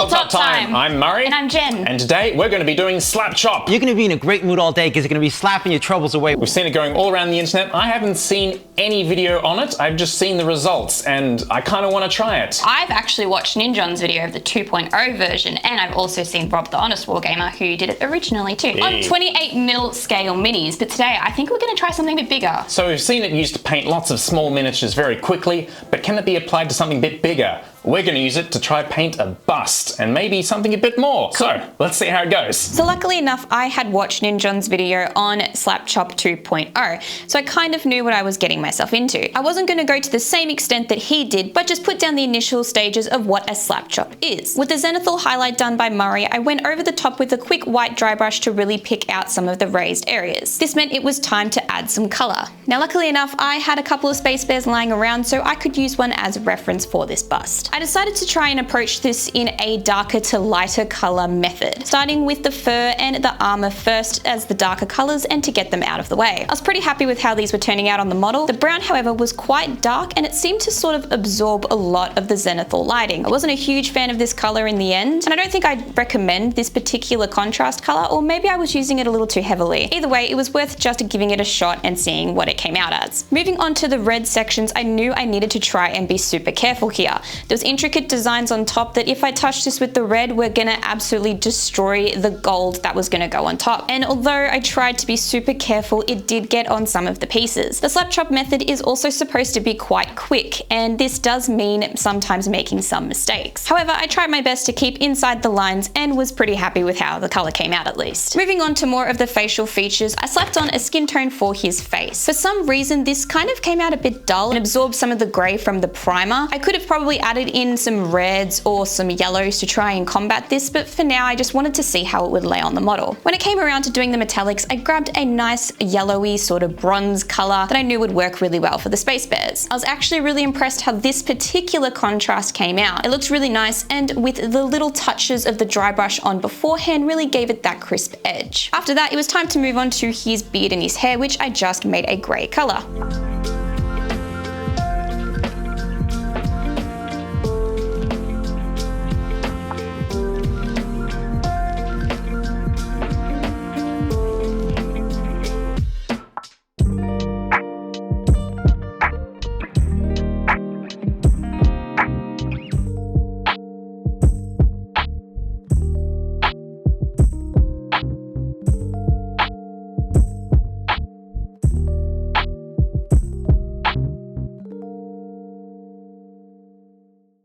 Tabletop time! I'm Murray. And I'm Jen. And today we're going to be doing SLAPCHOP. You're going to be in a great mood all day because you're going to be slapping your troubles away. We've seen it going all around the internet. I haven't seen any video on it. I've just seen the results and I kind of want to try it. I've actually watched Ninjon's video of the 2.0 version, and I've also seen Rob the Honest Wargamer who did it originally too. Yeah. On 28mm scale minis, but today I think we're going to try something a bit bigger. So we've seen it used to paint lots of small miniatures very quickly, but can it be applied to something a bit bigger? We're going to use it to try paint a bust and maybe something a bit more. So let's see how it goes. So luckily enough, I had watched Ninjon's video on SLAPCHOP 2.0, so I kind of knew what I was getting myself into. I wasn't going to go to the same extent that he did, but just put down the initial stages of what a SLAPCHOP is. With the zenithal highlight done by Murray, I went over the top with a quick white dry brush to really pick out some of the raised areas. This meant it was time to add some colour. Now luckily enough, I had a couple of space bears lying around, so I could use one as a reference for this bust. I decided to try and approach this in a darker to lighter colour method, starting with the fur and the armour first as the darker colours and to get them out of the way. I was pretty happy with how these were turning out on the model. The brown, however, was quite dark and it seemed to sort of absorb a lot of the zenithal lighting. I wasn't a huge fan of this colour in the end, and I don't think I'd recommend this particular contrast colour, or maybe I was using it a little too heavily. Either way, it was worth just giving it a shot and seeing what it came out as. Moving on to the red sections, I knew I needed to try and be super careful here. There was intricate designs on top that if I touched this with the red, we're gonna absolutely destroy the gold that was gonna go on top. And although I tried to be super careful, it did get on some of the pieces. The SLAPCHOP method is also supposed to be quite quick, and this does mean sometimes making some mistakes. However, I tried my best to keep inside the lines and was pretty happy with how the color came out at least. Moving on to more of the facial features, I slapped on a skin tone for his face. For some reason, this kind of came out a bit dull and absorbed some of the gray from the primer. I could have probably added in some reds or some yellows to try and combat this, but for now I just wanted to see how it would lay on the model. When it came around to doing the metallics, I grabbed a nice yellowy sort of bronze color that I knew would work really well for the space bears. I was actually really impressed how this particular contrast came out. It looked really nice, and with the little touches of the dry brush on beforehand really gave it that crisp edge. After that, it was time to move on to his beard and his hair, which I just made a grey color.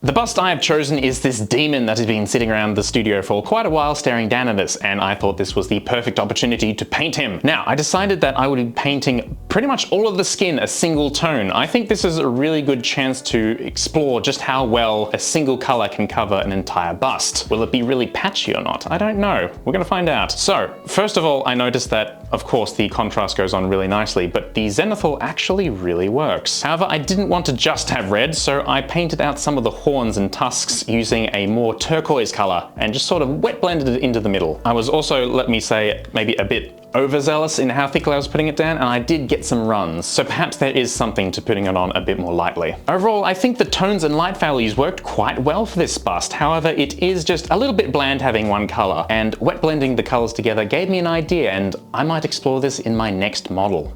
The bust I have chosen is this demon that has been sitting around the studio for quite a while staring down at us, and I thought this was the perfect opportunity to paint him. Now, I decided that I would be painting pretty much all of the skin a single tone. I think this is a really good chance to explore just how well a single color can cover an entire bust. Will it be really patchy or not? I don't know. We're gonna find out. So, first of all, I noticed that, of course, the contrast goes on really nicely, but the zenithal actually really works. However, I didn't want to just have red, so I painted out some of the horns and tusks using a more turquoise color and just sort of wet blended it into the middle. I was also, let me say, maybe a bit overzealous in how thickly I was putting it down, and I did get some runs, so perhaps there is something to putting it on a bit more lightly. Overall, I think the tones and light values worked quite well for this bust. However, it is just a little bit bland having one color, and wet blending the colors together gave me an idea, and I might explore this in my next model.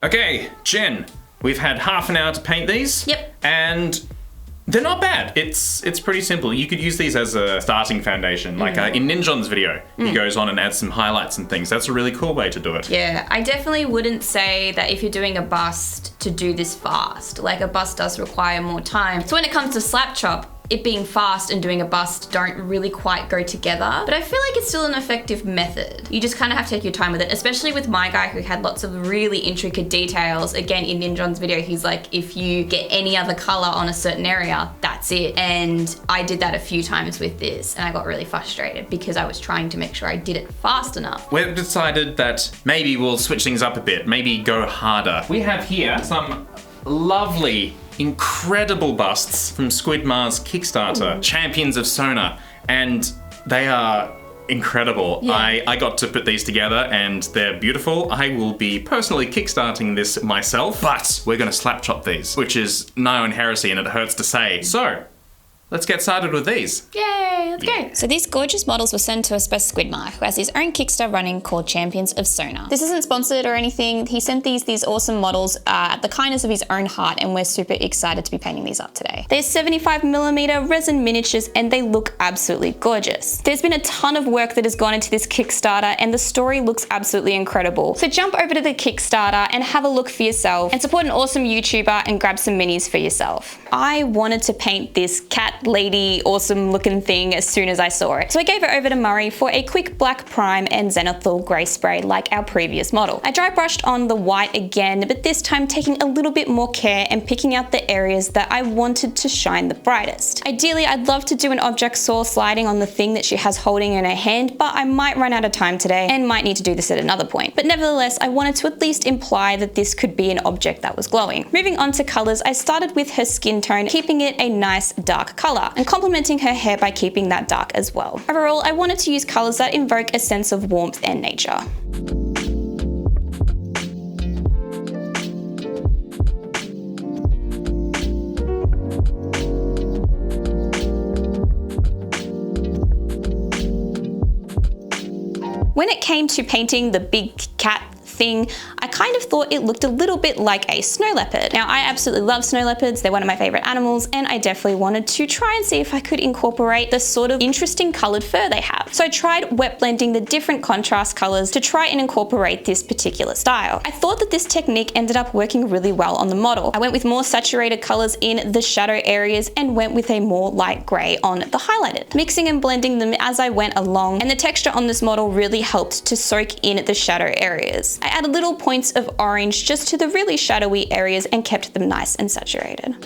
Okay, Jen, we've had half an hour to paint these. Yep. And they're not bad. It's pretty simple. You could use these as a starting foundation. Like in Ninjon's video, he goes on and adds some highlights and things. That's a really cool way to do it. Yeah, I definitely wouldn't say that if you're doing a bust to do this fast. Like, a bust does require more time. So when it comes to SLAPCHOP, it being fast and doing a bust don't really quite go together, but I feel like it's still an effective method. You just kind of have to take your time with it, especially with my guy who had lots of really intricate details. Again, in Ninjon's video, he's like, if you get any other color on a certain area, that's it. And I did that a few times with this, and I got really frustrated because I was trying to make sure I did it fast enough. We've decided that maybe we'll switch things up a bit, maybe go harder. We have here some lovely, incredible busts from Squid Mars Kickstarter, Champions of Sona, and they are incredible. Yeah. I got to put these together and they're beautiful. I will be personally kickstarting this myself, but we're gonna slap chop these, which is nigh on heresy and it hurts to say. So, let's get started with these. Yay, let's go. So these gorgeous models were sent to us by Squidmar, who has his own Kickstarter running called Champions of Sona. This isn't sponsored or anything. He sent these awesome models at the kindness of his own heart, and we're super excited to be painting these up today. They're 75mm resin miniatures and they look absolutely gorgeous. There's been a ton of work that has gone into this Kickstarter and the story looks absolutely incredible. So jump over to the Kickstarter and have a look for yourself and support an awesome YouTuber and grab some minis for yourself. I wanted to paint this cat lady awesome looking thing as soon as I saw it. So I gave it over to Murray for a quick black prime and zenithal grey spray like our previous model. I dry brushed on the white again, but this time taking a little bit more care and picking out the areas that I wanted to shine the brightest. Ideally, I'd love to do an object saw sliding on the thing that she has holding in her hand, but I might run out of time today and might need to do this at another point. But nevertheless, I wanted to at least imply that this could be an object that was glowing. Moving on to colours, I started with her skin tone, keeping it a nice dark colour, and complementing her hair by keeping that dark as well. Overall, I wanted to use colours that invoke a sense of warmth and nature. When it came to painting the big cat thing, I kind of thought it looked a little bit like a snow leopard. Now, I absolutely love snow leopards. They're one of my favorite animals, and I definitely wanted to try and see if I could incorporate the sort of interesting colored fur they have. So I tried wet blending the different contrast colors to try and incorporate this particular style. I thought that this technique ended up working really well on the model. I went with more saturated colors in the shadow areas and went with a more light gray on the highlighted, mixing and blending them as I went along, and the texture on this model really helped to soak in the shadow areas. I added little points of orange just to the really shadowy areas and kept them nice and saturated.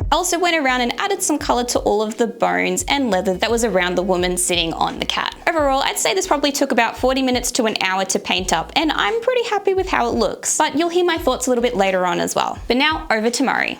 I also went around and added some color to all of the bones and leather that was around the woman sitting on the cat. Overall, I'd say this probably took about 40 minutes to an hour to paint up, and I'm pretty happy with how it looks, but you'll hear my thoughts a little bit later on as well. But now over to Murray.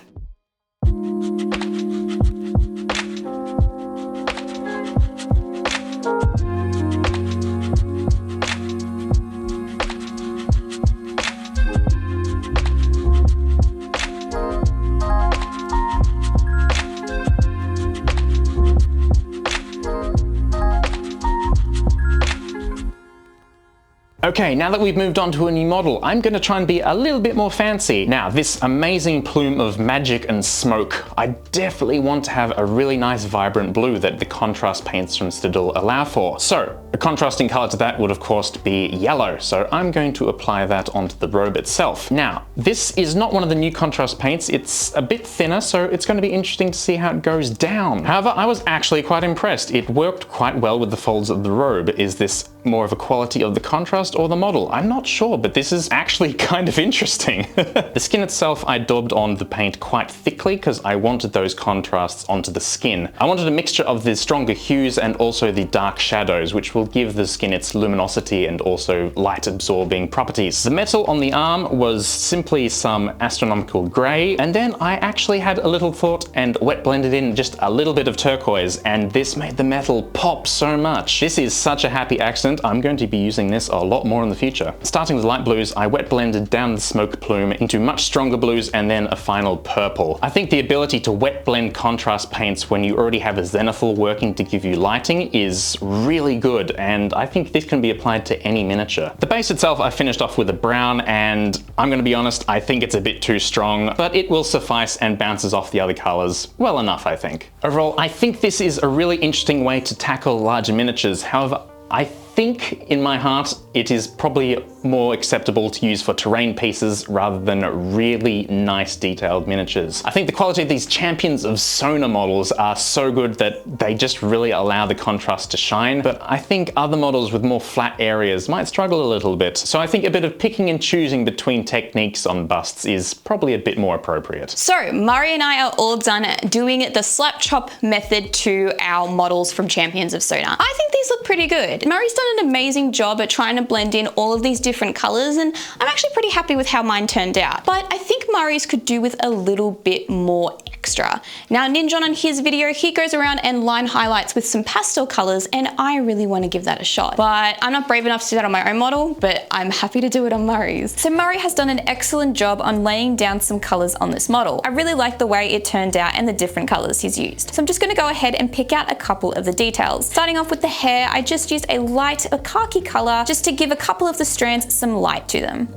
Okay, now that we've moved on to a new model, I'm going to try and be a little bit more fancy. Now, this amazing plume of magic and smoke, I definitely want to have a really nice vibrant blue that the contrast paints from Stedil allow for. So, a contrasting color to that would of course be yellow, so I'm going to apply that onto the robe itself. Now, this is not one of the new contrast paints, it's a bit thinner, so it's going to be interesting to see how it goes down. However, I was actually quite impressed. It worked quite well with the folds of the robe. Is this more of a quality of the contrast or the model? I'm not sure, but this is actually kind of interesting. The skin itself, I daubed on the paint quite thickly because I wanted those contrasts onto the skin. I wanted a mixture of the stronger hues and also the dark shadows, which will give the skin its luminosity and also light absorbing properties. The metal on the arm was simply some astronomical grey, and then I actually had a little thought and wet blended in just a little bit of turquoise, and this made the metal pop so much. This is such a happy accident. I'm going to be using this a lot more in the future. Starting with light blues, I wet blended down the smoke plume into much stronger blues and then a final purple. I think the ability to wet blend contrast paints when you already have a zenithal working to give you lighting is really good, and I think this can be applied to any miniature. The base itself I finished off with a brown, and I'm going to be honest, I think it's a bit too strong, but it will suffice and bounces off the other colors well enough, I think. Overall, I think this is a really interesting way to tackle larger miniatures. However, I think in my heart it is probably more acceptable to use for terrain pieces rather than really nice detailed miniatures. I think the quality of these Champions of Sona models are so good that they just really allow the contrast to shine, but I think other models with more flat areas might struggle a little bit. So I think a bit of picking and choosing between techniques on busts is probably a bit more appropriate. So Murray and I are all done doing the SLAPCHOP method to our models from Champions of Sona. I think these look pretty good. Murray's done an amazing job at trying to blend in all of these different colors, and I'm actually pretty happy with how mine turned out. But I think Murray's could do with a little bit more extra. Now Ninjon on his video, he goes around and line highlights with some pastel colors, and I really want to give that a shot. But I'm not brave enough to do that on my own model, but I'm happy to do it on Murray's. So Murray has done an excellent job on laying down some colors on this model. I really like the way it turned out and the different colors he's used. So I'm just going to go ahead and pick out a couple of the details. Starting off with the hair, I just used a light, a khaki color, just to give a couple of the strands some light to them.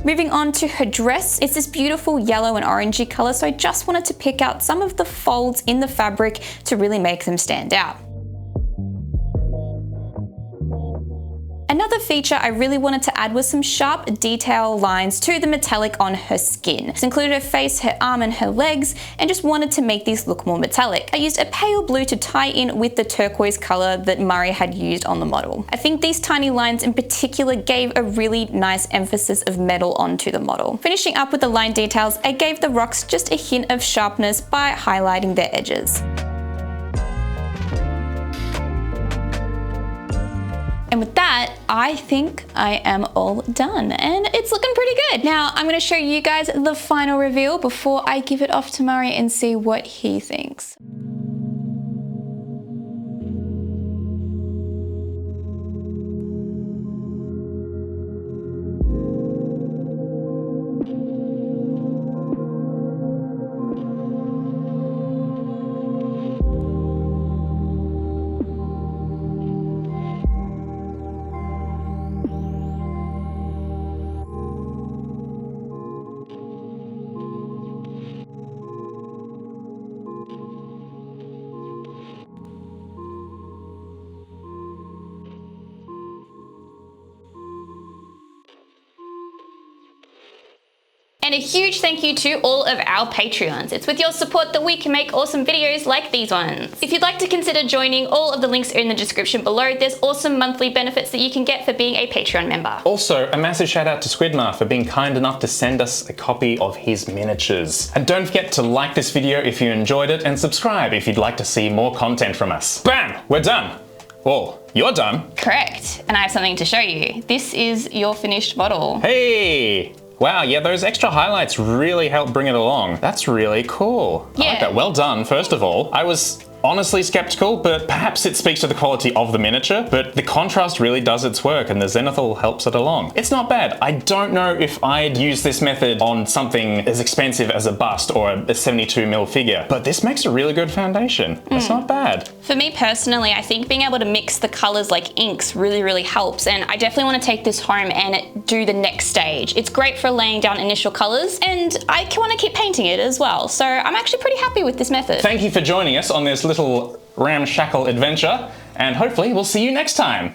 Moving on to her dress, it's this beautiful yellow and orangey color, so I just wanted to pick out some of the folds in the fabric to really make them stand out. Another feature I really wanted to add was some sharp detail lines to the metallic on her skin. This included her face, her arm and her legs, and just wanted to make these look more metallic. I used a pale blue to tie in with the turquoise color that Murray had used on the model. I think these tiny lines in particular gave a really nice emphasis of metal onto the model. Finishing up with the line details, I gave the rocks just a hint of sharpness by highlighting their edges. And with that, I think I am all done, and it's looking pretty good. Now, I'm gonna show you guys the final reveal before I give it off to Murray and see what he thinks. And a huge thank you to all of our Patreons. It's with your support that we can make awesome videos like these ones. If you'd like to consider joining, all of the links are in the description below. There's awesome monthly benefits that you can get for being a Patreon member. Also, a massive shout out to Squidmar for being kind enough to send us a copy of his miniatures. And don't forget to like this video if you enjoyed it, and subscribe if you'd like to see more content from us. Bam! We're done. Well, you're done. Correct. And I have something to show you. This is your finished model. Hey! Wow, yeah, those extra highlights really help bring it along. That's really cool. Yeah. I like that. Well done, first of all. I was honestly skeptical, but perhaps it speaks to the quality of the miniature, but the contrast really does its work and the zenithal helps it along. It's not bad. I don't know if I'd use this method on something as expensive as a bust or a 72mm figure, but this makes a really good foundation. It's not bad. For me personally, I think being able to mix the colors like inks really, really helps, and I definitely want to take this home and do the next stage. It's great for laying down initial colors, and I want to keep painting it as well, so I'm actually pretty happy with this method. Thank you for joining us on this little ramshackle adventure, and hopefully we'll see you next time.